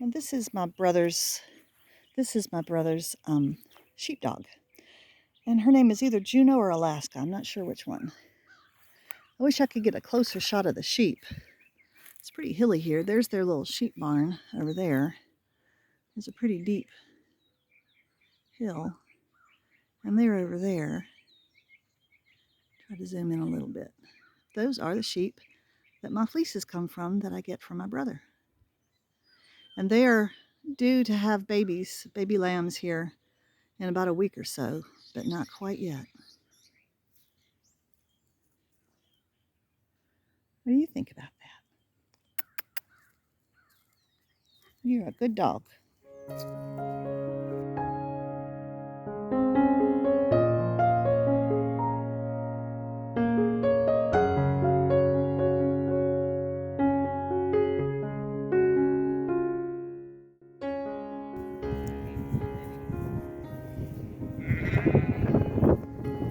And this is my brother's sheepdog. And her name is either Juno or Alaska. I'm not sure which one. I wish I could get a closer shot of the sheep. It's pretty hilly here. There's their little sheep barn over there. There's a pretty deep hill. And they're over there. Try to zoom in a little bit. Those are the sheep that my fleeces come from that I get from my brother. And they are due to have baby lambs here in about a week or so, but not quite yet. What do you think about that? You're a good dog.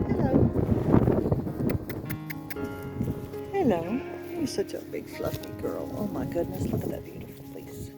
Hello. Hello. You're such a big fluffy girl. Oh my goodness, look at that beautiful fleece.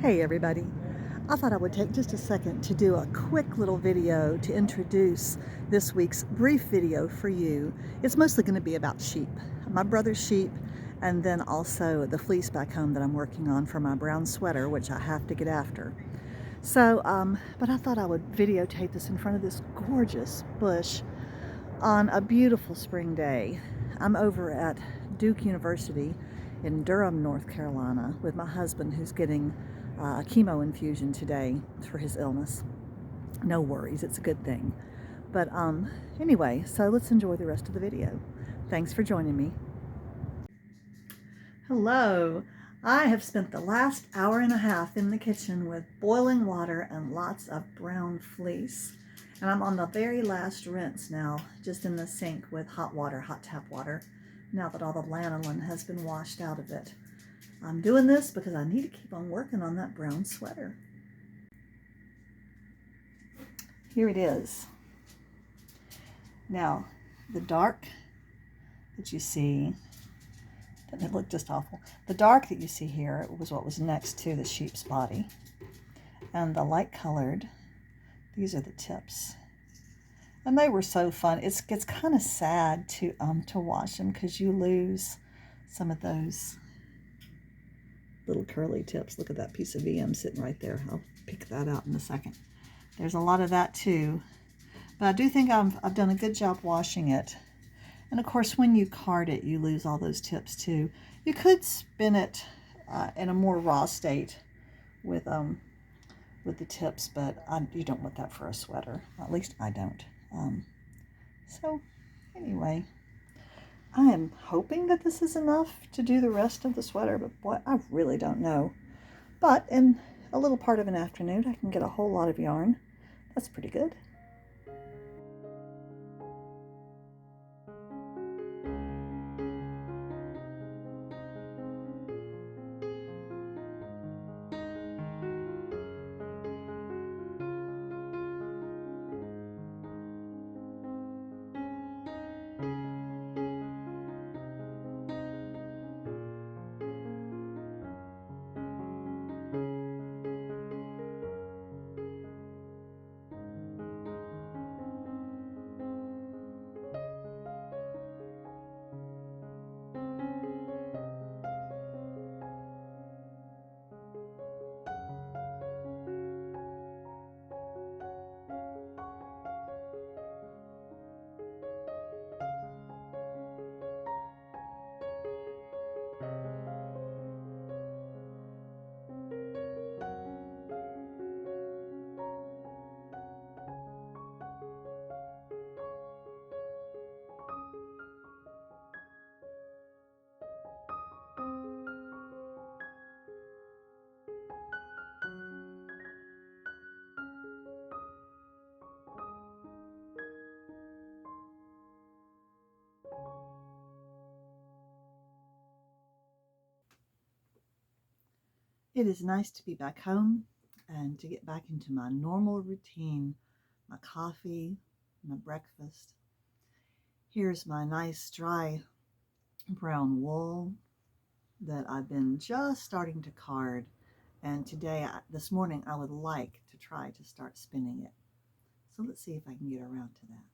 Hey everybody. I thought I would take just a second to do a quick little video to introduce this week's brief video for you. It's mostly going to be about sheep, my brother's sheep, and then also the fleece back home that I'm working on for my brown sweater, which I have to get after. So, but I thought I would videotape this in front of this gorgeous bush on a beautiful spring day. I'm over at Duke University in Durham, North Carolina with my husband who's getting a chemo infusion today for his illness. No worries, it's a good thing. But anyway, so let's enjoy the rest of the video. Thanks for joining me. Hello. I have spent the last hour and a half in the kitchen with boiling water and lots of brown fleece. And I'm on the very last rinse now, just in the sink with hot water, hot tap water, now that all the lanolin has been washed out of it. I'm doing this because I need to keep on working on that brown sweater. Here it is. Now, the dark that you see, doesn't it look just awful? The dark that you see here was what was next to the sheep's body. And the light colored, these are the tips. And they were so fun. It's kind of sad to wash them because you lose some of those little curly tips. Look at that piece of VM sitting right there. I'll pick that out in a second. There's a lot of that too. But I do think I've done a good job washing it. And of course, when you card it, you lose all those tips too. You could spin it in a more raw state with the tips, but you don't want that for a sweater. At least I don't. So anyway, I am hoping that this is enough to do the rest of the sweater, but boy, I really don't know. But in a little part of an afternoon, I can get a whole lot of yarn. That's pretty good. It is nice to be back home and to get back into my normal routine, my coffee, my breakfast. Here's my nice dry brown wool that I've been just starting to card. And this morning, I would like to try to start spinning it. So let's see if I can get around to that.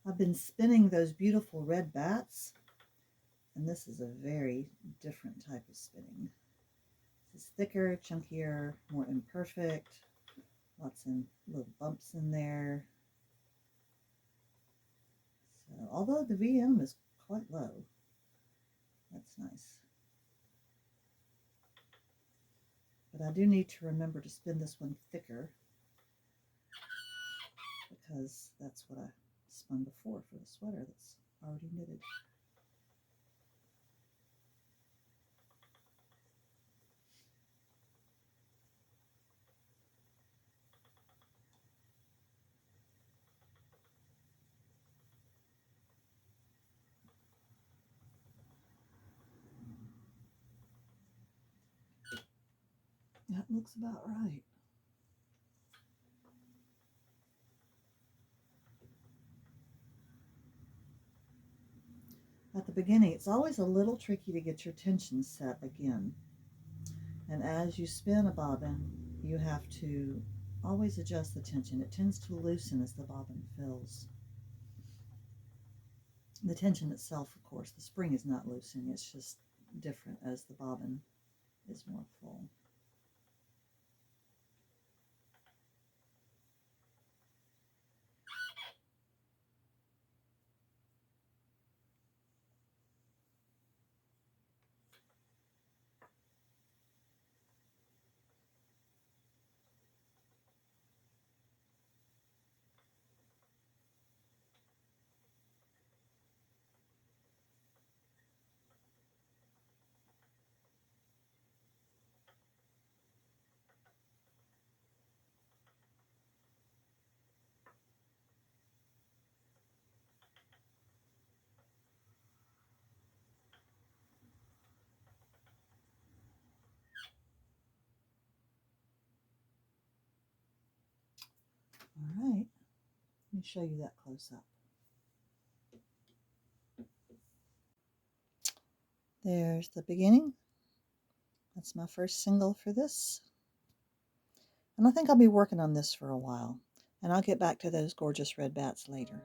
I've been spinning those beautiful red bats, and this is a very different type of spinning. This is thicker, chunkier, more imperfect, lots of little bumps in there. So, although the VM is quite low, that's nice. But I do need to remember to spin this one thicker because that's what I spun before for the sweater that's already knitted. That looks about right. At the beginning, it's always a little tricky to get your tension set again. And as you spin a bobbin, you have to always adjust the tension. It tends to loosen as the bobbin fills. The tension itself, of course, the spring is not loosening. It's just different as the bobbin is more full. All right, let me show you that close up. There's the beginning. That's my first single for this. And I think I'll be working on this for a while. And I'll get back to those gorgeous red bats later.